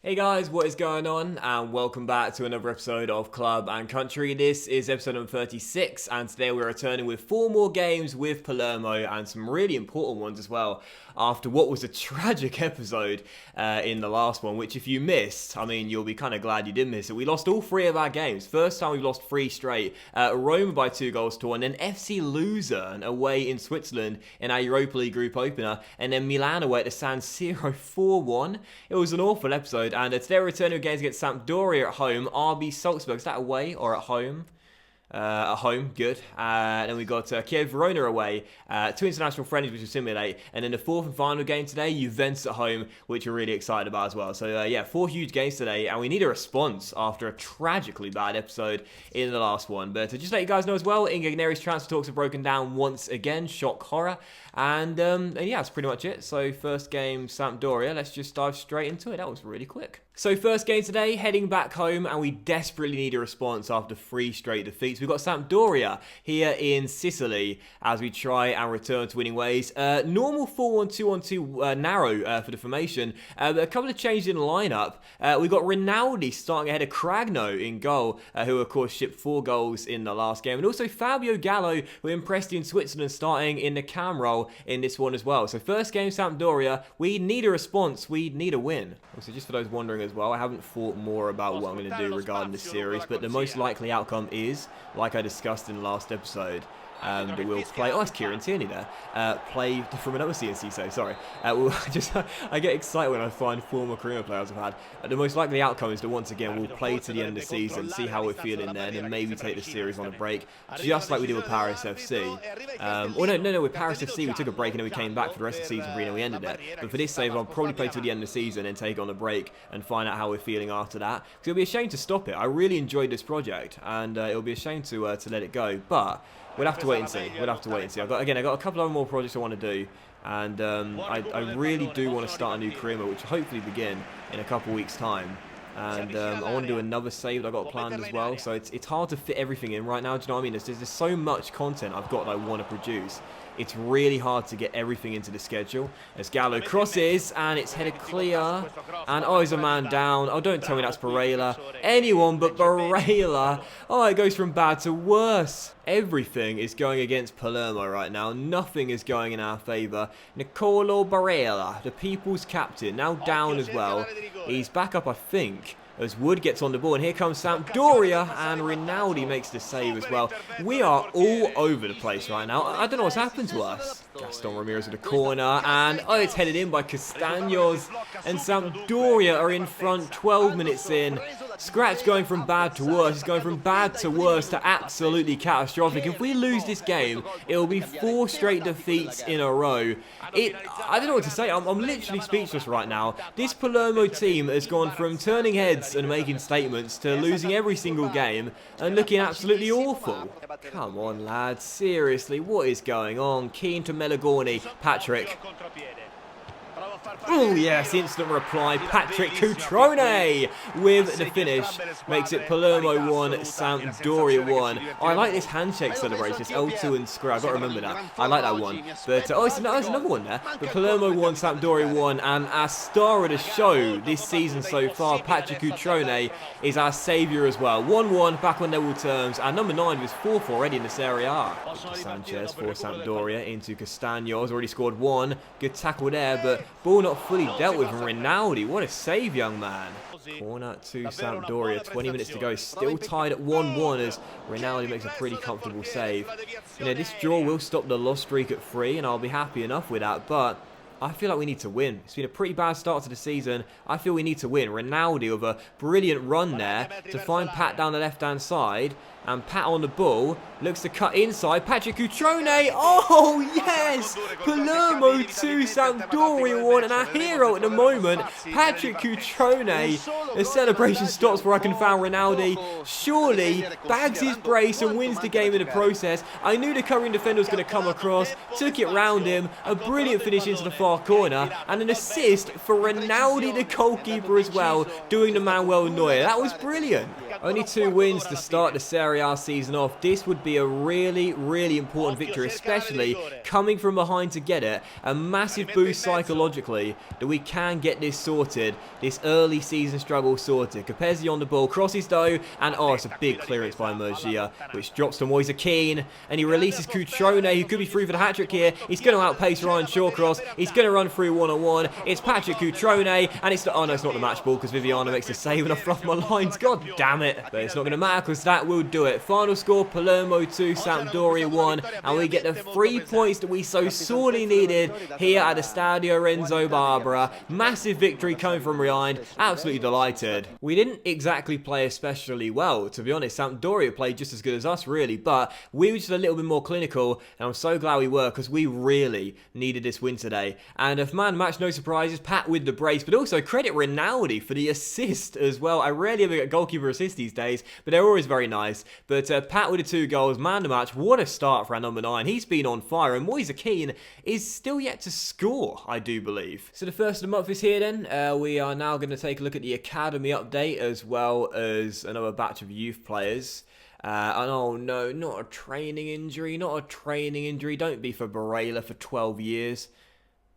Hey guys, what is going on? And welcome back to another episode of Club and Country. This is episode number 36, and today we're returning with 4 more games with Palermo and some really important ones as well. After what was a tragic episode in the last one, which if you missed, I mean, you'll be kind of glad you did miss it. We lost all 3 of our games. First time we've lost 3 straight. Roma by 2 goals to 1, then FC Luzern away in Switzerland in our Europa League group opener, and then Milan away at the San Siro 4-1. It was an awful episode, and today we're returning with games against Sampdoria at home, RB Salzburg. Is that away or at home? At home, good. And then we got Kiev Verona away, 2 international friendlies which will simulate, and then the 4th and final game today, Juventus at home, which we're really excited about as well. So yeah, 4 huge games today, and we need a response after a tragically bad episode in the last one. But to just let you guys know as well, Ingagneri's transfer talks are broken down once again, shock horror, and yeah, that's pretty much it. So first game, Sampdoria, let's just dive straight into it. That was really quick. So first game today, heading back home, and we desperately need a response after 3 straight defeats. We've got Sampdoria here in Sicily as we try and return to winning ways. Normal 4-1-2-1-2 narrow for the formation, but a couple of changes in the lineup. We've got Rinaldi starting ahead of Cragno in goal, who of course shipped 4 goals in the last game, and also Fabio Gallo, who impressed you in Switzerland, starting in the cam role in this one as well. So first game, Sampdoria, we need a response, we need a win. So just for those wondering as well, I haven't thought more about what I'm going to do regarding this series, but the most likely outcome is, like I discussed in the last episode, that we'll play. Oh, that's Kieran Tierney there. Play from another CNC. So sorry. I get excited when I find former career players I've had. The most likely outcome is that once again we'll play to the end of the season, see how we're feeling then, and maybe take the series on a break, just like we did with Paris FC. No, with Paris FC we took a break and then we came back for the rest of the season. We ended it. But for this save, I'll probably play to the end of the season and take on a break and find out how we're feeling after that. Because it'll be a shame to stop it. I really enjoyed this project, and it'll be a shame to let it go. But we'll have to wait and see. I've got a couple of more projects I want to do, and I really do want to start a new career mode, which will hopefully begin in a couple of weeks' time. And I want to do another save that I've got planned as well. So it's hard to fit everything in right now. Do you know what I mean? There's so much content I've got that I want to produce. It's really hard to get everything into the schedule. As Gallo crosses, and it's headed clear. And oh, he's a man down. Oh, don't tell me that's Barella. Anyone but Barella. Oh, it goes from bad to worse. Everything is going against Palermo right now. Nothing is going in our favour. Nicolo Barella, the people's captain, now down as well. He's back up, I think, as Wood gets on the ball, and here comes Sampdoria, and Rinaldi makes the save as well. We are all over the place right now. I don't know what's happened to us. Gaston Ramirez with a corner, and oh, it's headed in by Castaños, and Sampdoria are in front 12 minutes in. Scratch going from bad to worse. It's going from bad to worse to absolutely catastrophic. If we lose this game, it will be 4 straight defeats in a row. I don't know what to say. I'm literally speechless right now. This Palermo team has gone from turning heads and making statements to losing every single game and looking absolutely awful. Come on, lads. Seriously, what is going on? Keen to Melagorni. Patrick. Oh yes, instant reply. Patrick Cutrone with the finish. Makes it Palermo 1, Sampdoria 1. Oh, I like this handshake celebration. It's L2 and Screw. I've got to remember that. I like that one. But oh, there's another one there. But Palermo 1, Sampdoria 1. And our star of the show this season so far, Patrick Cutrone, is our saviour as well. 1-1, back on level terms. And number 9 was 4th already in the Serie A. Sanchez for Sampdoria into Castaños. Already scored 1. Good tackle there, but ball not fully dealt with from Rinaldi. What a save, young man. Corner to Sampdoria. 20 minutes to go. Still tied at 1-1 as Rinaldi makes a pretty comfortable save. You know, this draw will stop the loss streak at 3, and I'll be happy enough with that, but I feel like we need to win. It's been a pretty bad start to the season. I feel we need to win. Rinaldi with a brilliant run there to find Pat down the left-hand side. And Pat on the ball, looks to cut inside. Patrick Cutrone, oh yes! Palermo 2, Sampdoria 1, and our hero at the moment, Patrick Cutrone. The celebration stops where I can found Rinaldi. Surely bags his brace and wins the game in the process. I knew the covering defender was going to come across, took it round him. A brilliant finish into the far far corner, and an assist for Rinaldi, the goalkeeper as well, doing the Manuel Neuer. That was brilliant. Only 2 wins to start the Serie A season off. This would be a really, really important victory, especially coming from behind to get it. A massive boost psychologically that we can get this sorted, this early season struggle sorted. Capezzi on the ball, crosses though, and oh, it's a big clearance by Murgia, which drops to Moise Keane, and he releases Cutrone, who could be through for the hat-trick here. He's going to outpace Ryan Shawcross. He's going to run through one-on-one. It's Patrick Cutrone, and it's the, oh no, it's not the match ball because Viviano makes a save and I fluff my lines. God damn it. But it's not going to matter because that will do it. Final score, Palermo 2, Sampdoria 1, and we get the 3 points that we so sorely needed here at the Stadio Renzo Barbara. Massive victory coming from behind. Absolutely delighted. We didn't exactly play especially well, to be honest. Sampdoria played just as good as us, really, but we were just a little bit more clinical, and I'm so glad we were because we really needed this win today. And if man match, no surprises, Pat with the brace, but also credit Rinaldi for the assist as well. I rarely ever get goalkeeper assists these days, but they're always very nice. But Pat with the 2 goals, man the match. What a start for our number 9. He's been on fire, and Moise Keane is still yet to score, I do believe. So the first of the month is here then. We are now going to take a look at the academy update as well as another batch of youth players. And oh no, not a training injury, not a training injury. Don't be for Barella for 12 years.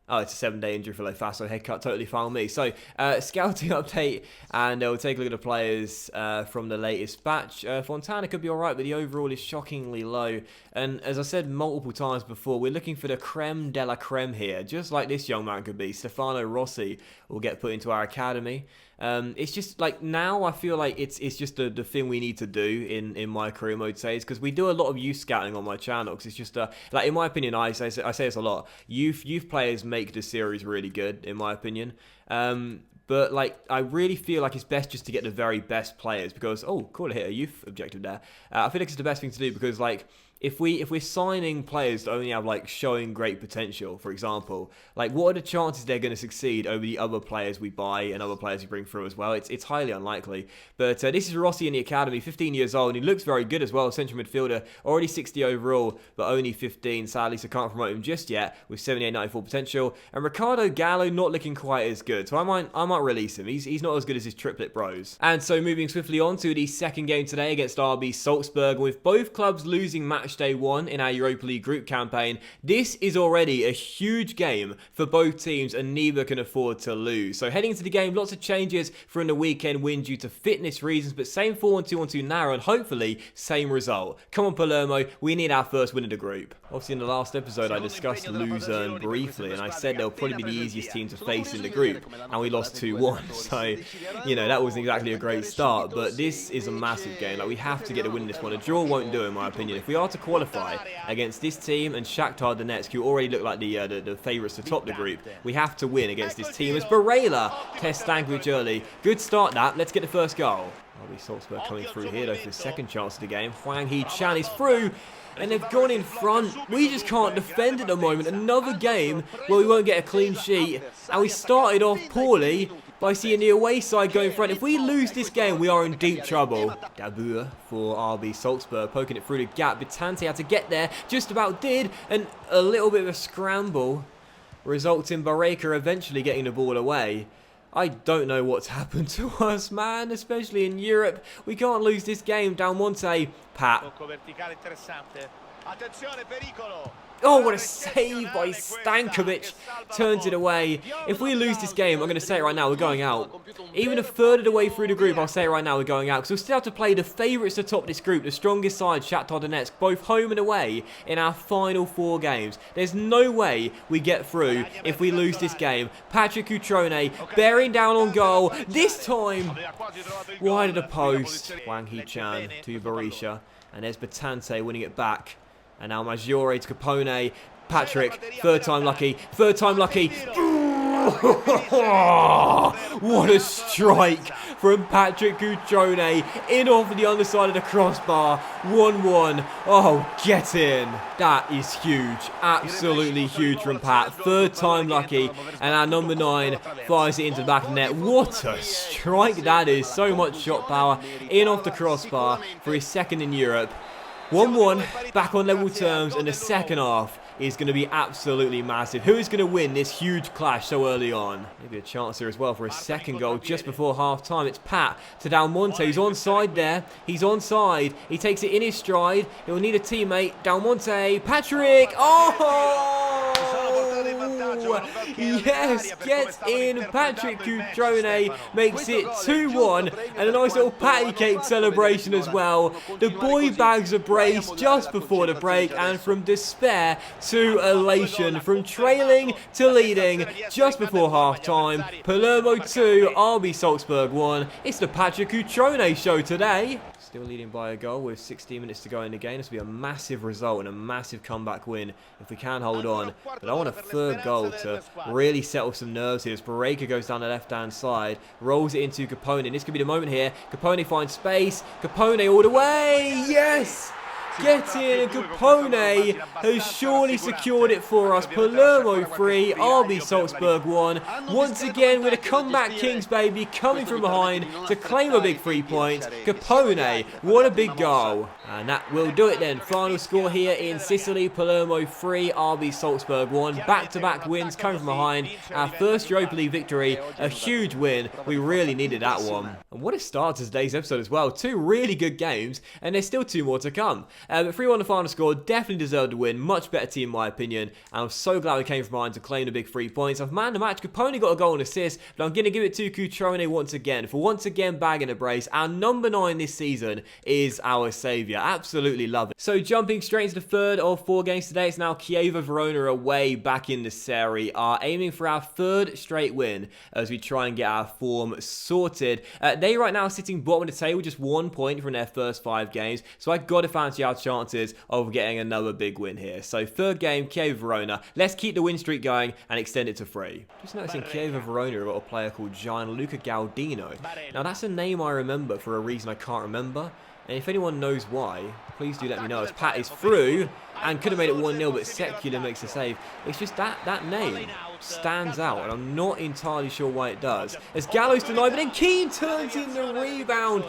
Oh, it's a 7-day injury for Lofaso. Head cut, totally fine with me. So, scouting update, and we'll take a look at the players from the latest batch. Fontana could be alright, but the overall is shockingly low. And as I said multiple times before, we're looking for the creme de la creme here, just like this young man could be. Stefano Rossi will get put into our academy. It's just like now I feel like it's just the thing we need to do in my career mode says, because we do a lot of youth scouting on my channel, because it's just like in my opinion, I say this a lot, youth players make the series really good in my opinion. But like I really feel like it's best just to get the very best players, because cool to hit a youth objective there. I feel like it's the best thing to do, because like if we're signing players that only have like showing great potential, for example, like what are the chances they're going to succeed over the other players we buy and other players we bring through as well? It's highly unlikely. But this is Rossi in the academy, 15 years old, and he looks very good as well. Central midfielder, already 60 overall, but only 15 sadly, so can't promote him just yet with 78, 94 potential. And Ricardo Gallo not looking quite as good, so I might release him. He's not as good as his triplet bros. And so moving swiftly on to the second game today against RB Salzburg, with both clubs losing match day 1 in our Europa League group campaign. This is already a huge game for both teams, and neither can afford to lose. So heading into the game, lots of changes from the weekend win due to fitness reasons, but same 4-1-2-1-2 narrow, and hopefully same result. Come on Palermo, we need our first win of the group. Obviously in the last episode I discussed Luzern briefly, and I said they'll probably be the easiest team to face in the group, and we lost 2-1. So, you know, that wasn't exactly a great start, but this is a massive game. Like, we have to get a win in this one. A draw won't do in my opinion. If we are to qualify against this team and Shakhtar Donetsk, who already look like the favourites to top the group, we have to win against this team. As Barella tests Stankovic early. Good start that. Let's get the first goal. RB Salzburg coming through here though for the second chance of the game. Huang Hee-chan is through, and they've gone in front. We just can't defend at the moment. Another game where we won't get a clean sheet, and we started off poorly by seeing the away side go in front. If we lose this game, we are in deep trouble. Dabur for RB Salzburg, poking it through the gap. Bitante had to get there, just about did, and a little bit of a scramble results in Barreca eventually getting the ball away. I don't know what's happened to us, man, especially in Europe. We can't lose this game. Del Monte, Pat. Oh, what a save by Stankovic. Turns it away. If we lose this game, I'm going to say it right now, we're going out. Even a third of the way through the group, I'll say it right now, we're going out. Because we'll still have to play the favourites to top this group, the strongest side, Shakhtar Donetsk, both home and away in our final 4 games. There's no way we get through if we lose this game. Patrick Cutrone bearing down on goal. This time, wide of the post. Huang Hee-chan to Berisha. And there's Bitante winning it back. And now Maggiore to Capone. Patrick, third time lucky. Third time lucky. What a strike from Patrick Cutrone. In off the underside of the crossbar. 1-1. Oh, get in. That is huge. Absolutely huge from Pat. Third time lucky. And our number 9 fires it into the back of the net. What a strike that is. So much shot power. In off the crossbar for his second in Europe. 1-1, back on level terms in the second half. is going to be absolutely massive. Who is going to win this huge clash so early on? Maybe a chance here as well for a second goal just before half-time. It's Pat to Dalmonte. He's onside there. He's onside. He takes it in his stride. He'll need a teammate. Dalmonte. Patrick. Oh! Yes, gets in. Patrick Cutrone makes it 2-1, and a nice little patty cake celebration as well. The boy bags a brace just before the break, and from despair to elation, from trailing to leading just before half-time. Palermo 2, RB Salzburg 1. It's the Patrick Cutrone show today. Still leading by a goal with 16 minutes to go in the game. This will be a massive result and a massive comeback win if we can hold on. But I want a third goal to really settle some nerves here as Barreca goes down the left-hand side, rolls it into Capone. This could be the moment here. Capone finds space. Capone all the way. Yes! Get in, and Capone has surely secured it for us. Palermo 3, RB Salzburg 1. Once again with a comeback Kings baby coming from behind to claim a big 3 points. Capone, what a big goal. And that will do it then. Final score here in Sicily, Palermo 3, RB Salzburg 1. Back-to-back wins coming from behind. Our first Europa League victory, a huge win. We really needed that one. And what a start to today's episode as well. 2 really good games, and there's still 2 more to come. But 3-1 the final score, definitely deserved to win. Much better team in my opinion. And I'm so glad we came from behind to claim the big 3 points. I've manned the match. Capone got a goal and assist, but I'm going to give it to Cutrone once again bagging a brace. Our number 9 this season is our saviour. Absolutely love it. So jumping straight into the third of 4 games today, it's now Chievo Verona away back in the Serie A, aiming for our 3rd straight win as we try and get our form sorted. They right now are sitting bottom of the table, just 1 point from their first 5 games. So I got to fancy our chances of getting another big win here. So 3rd game, Chievo Verona. Let's keep the win streak going and extend it to 3. Just noticing Chievo Verona got a player called Gianluca Gaudino. Now that's a name I remember for a reason I can't remember. And if anyone knows why, please do let me know. As Pat is through and could have made it 1-0, but Secular makes the save. It's just that name stands out, and I'm not entirely sure why it does. As Gallo's denied, but then Keane turns in the rebound.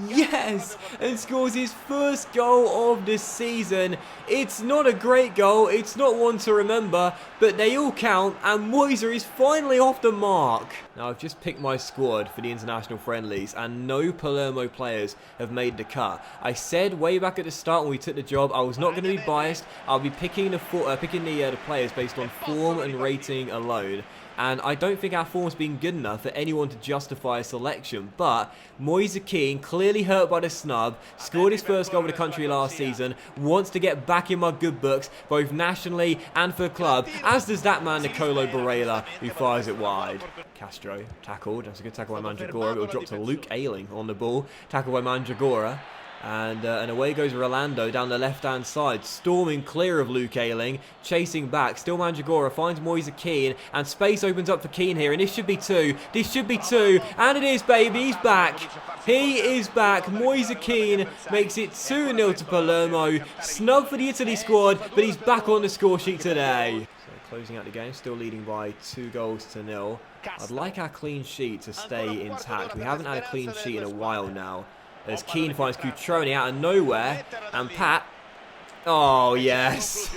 Yes! And scores his first goal of the season. It's not a great goal. It's not one to remember, but they all count, and Moiser is finally off the mark. Now, I've just picked my squad for the international friendlies, and no Palermo players have made the cut. I said way back at the start when we took the job, I was not going to be biased. I'll be picking the players based on form and rating alone. And I don't think our form's been good enough for anyone to justify a selection. But Moise Keane, clearly hurt by the snub, scored his first goal for the country last season, wants to get back in my good books, both nationally and for club, as does that man, Nicolo Barella, who fires it wide. Castro, tackled. That's a good tackle by Mandragora. It'll drop to Luke Ayling on the ball. Tackle by Mandragora. And away goes Rolando down the left-hand side, storming clear of Luke Ayling, chasing back. Still Mandragora finds Moise Keane, and space opens up for Keane here, and this should be 2. This should be 2, and it is, baby. He's back. He is back. Moise Keane makes it 2-0 to Palermo. Snub for the Italy squad, but he's back on the score sheet today. So closing out the game, still leading by 2-0. I'd like our clean sheet to stay intact. We haven't had a clean sheet in a while now. As Keane finds Cutrone out of nowhere, and Pat, oh yes,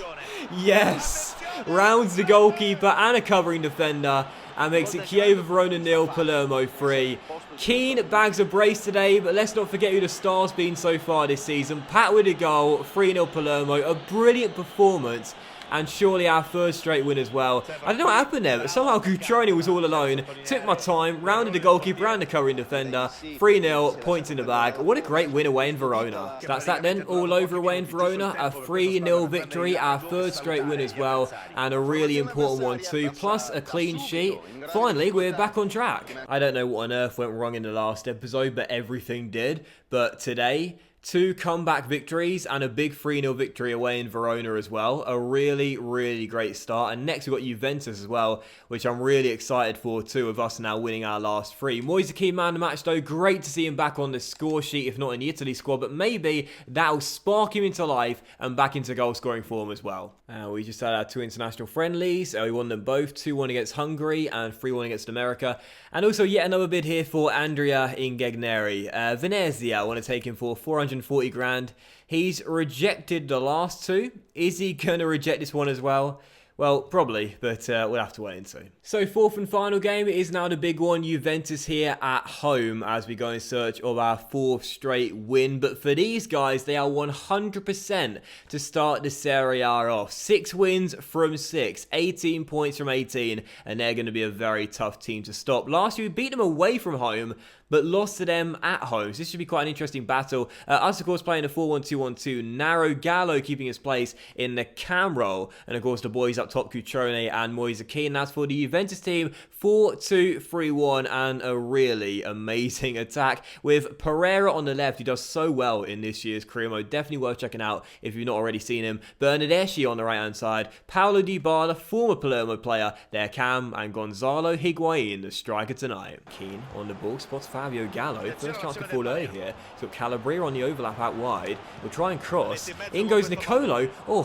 yes, rounds the goalkeeper and a covering defender, and makes it Chievo Verona 0, Palermo 3. Keane bags a brace today, but let's not forget who the star's been so far this season. Pat with a goal, 3-0 Palermo, a brilliant performance. And surely our 3rd straight win as well. I don't know what happened there, but somehow Cutrone was all alone. Took my time, rounded the goalkeeper and the covering defender. 3-0, points in the bag. What a great win away in Verona. So that's that then, all over away in Verona. A 3-0 victory, our 3rd straight win as well. And a really important one too, plus a clean sheet. Finally, we're back on track. I don't know what on earth went wrong in the last episode, but everything did. But today, 2 comeback victories and a big 3-0 victory away in Verona as well. A really, really great start. And next we've got Juventus as well, which I'm really excited for too, of us now winning our last 3. Moise Keane man of the match though. Great to see him back on the score sheet, if not in the Italy squad. But maybe that'll spark him into life and back into goal scoring form as well. We just had our 2 international friendlies. We won them both. 2-1 against Hungary and 3-1 against America. And also yet another bid here for Andrea Ingegneri. Venezia, I want to take him for 400 140 grand. He's rejected the last two. Is he going to reject this one as well? Well, probably, but we'll have to wait and see. So, fourth and final game is now the big one. Juventus here at home as we go in search of our fourth straight win. But for these guys, they are 100% to start the Serie A off. 6 wins from 6, 18 points from 18, and they're going to be a very tough team to stop. Last year, we beat them away from home, but lost to them at home. So this should be quite an interesting battle. Us, of course, playing a 4-1-2-1-2. Narrow Gallo keeping his place in the cam role. And, of course, the boys up top, Cutrone and Moise Kean. As for the Juventus team, 4-2-3-1 and a really amazing attack with Pereira on the left, who does so well in this year's career mode. Definitely worth checking out if you've not already seen him. Bernardeschi on the right-hand side. Paulo Dybala, former Palermo player. There, Cam and Gonzalo Higuain, the striker tonight. Kean on the ball, spots Fabio Gallo. First chance to fall early here. He's got Calabria on the overlap out wide. He'll try and cross. In goes Nicolo. Oh,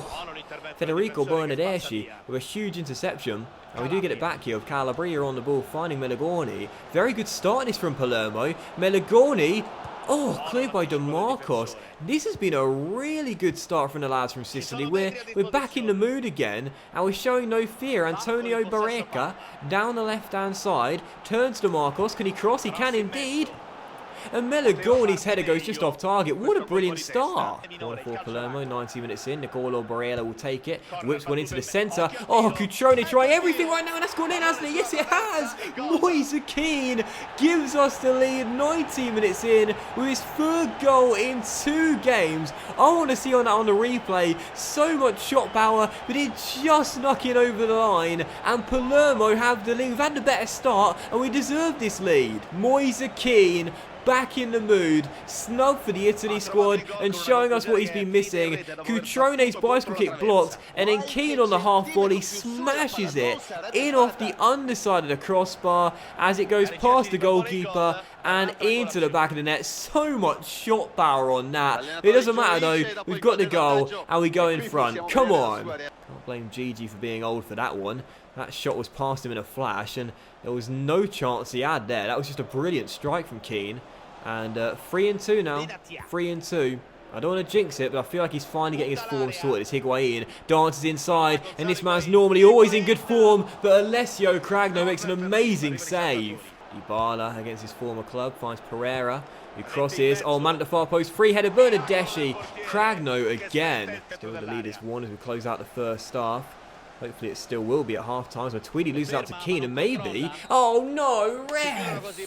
Federico Bernardeschi with a huge interception. And we do get it back here with Calabria on the ball, finding Melagoni. Very good start this from Palermo. Melagoni, oh, cleared by DeMarcos. This has been a really good start from the lads from Sicily. We're back in the mood again, and we're showing no fear. Antonio Barreca down the left-hand side, turns to DeMarcos. Can he cross? He can indeed. And Melagoni's header goes just off target. What a brilliant start. Corner for Palermo, 90 minutes in. Nicolo Barella will take it. Whips one into the centre. Oh, Cutrone trying everything right now, and that's gone in, hasn't it? Yes, it has. Moise Kean gives us the lead 19 minutes in with his third goal in 2 games. I want to see on that on the replay. So much shot power, but it just snuck in over the line. And Palermo have the lead. We've had the better start, and we deserve this lead. Moise Kean back in the mood, snub for the Italy squad and showing us what he's been missing. Cutrone's bicycle kick blocked, and then Kean on the half volley smashes it in off the underside of the crossbar as it goes past the goalkeeper and into the back of the net. So much shot power on that. It doesn't matter though, we've got the goal and we go in front. Come on. Can't blame Gigi for being old for that one. That shot was past him in a flash and there was no chance he had there. That was just a brilliant strike from Kean. And 3-2 now. 3-2. I don't want to jinx it, but I feel like he's finally getting his form sorted. It's Higuain, dances inside, and this man's normally always in good form, but Alessio Cragno makes an amazing save. Dybala against his former club finds Pereira, who crosses. Oh, man at the far post, free-headed Bernardeschi. Cragno again. Still the lead is 1 as we close out the first half. Hopefully it still will be at half-time, so Tweedy loses out to Kean, and maybe... Oh no, ref!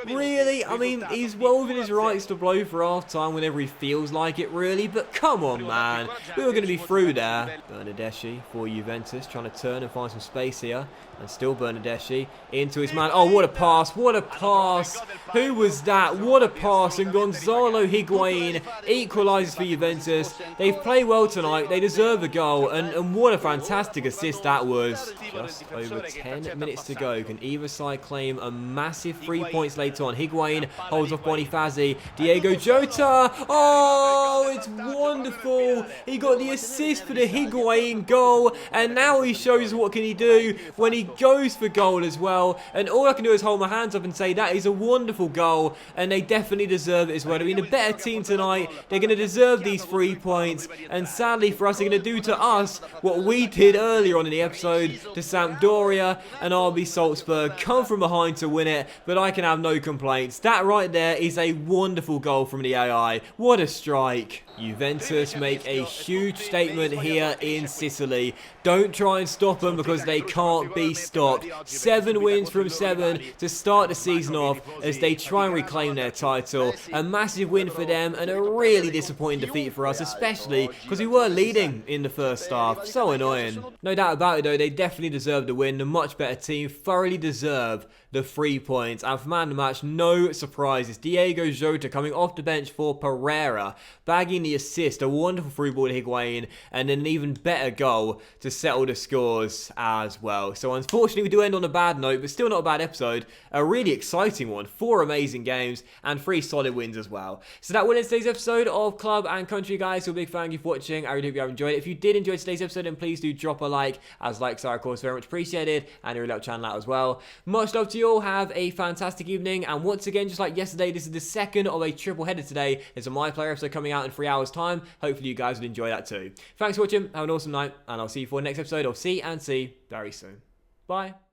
Really? I mean, he's well within his rights to blow for half-time whenever he feels like it, really, but come on, man. We were going to be through there. Bernardeschi for Juventus, trying to turn and find some space here. And still Bernardeschi into his man. Oh, what a pass. What a pass. Who was that? What a pass. And Gonzalo Higuain equalises for Juventus. They've played well tonight. They deserve a goal. And what a fantastic assist that was. Just over 10 minutes to go. Can either side claim a massive 3 points later on? Higuain holds off Bonifazi. Diego Jota. Oh, it's wonderful. He got the assist for the Higuain goal. And now he shows what can he do when he goes for goal as well. And all I can do is hold my hands up and say that is a wonderful goal, and they definitely deserve it as well. I mean, a better team tonight, they're going to deserve these 3 points, and sadly for us, they're going to do to us what we did earlier on in the episode to Sampdoria and RB Salzburg. Come from behind to win it, but I can have no complaints. That right there is a wonderful goal from the AI. What a strike. Juventus make a huge statement here in Sicily. Don't try and stop them because they can't be stopped. 7 wins from 7 to start the season off as they try and reclaim their title. A massive win for them and a really disappointing defeat for us, especially because we were leading in the first half. So annoying. No doubt about it though, they definitely deserve the win. The much better team thoroughly deserve the 3 points. And for man of the match, no surprises. Diego Jota coming off the bench for Pereira, bagging the assist, a wonderful through ball to Higuain, and an even better goal to settle the scores as well. So unfortunately we do end on a bad note, but still not a bad episode. A really exciting one. 4 amazing games and 3 solid wins as well. So that will end today's episode of Club and Country, guys. So a big thank you for watching. I really hope you have enjoyed it. If you did enjoy today's episode, then please do drop a like, as likes are of course very much appreciated, and you really help the channel out as well. Much love to you you all have a fantastic evening. And once again, just like yesterday, this is the second of a triple header today. There's a My Player episode coming out in 3 hours' time. Hopefully you guys would enjoy that too. Thanks for watching. Have an awesome night. And I'll see you for the next episode of C and C very soon. Bye.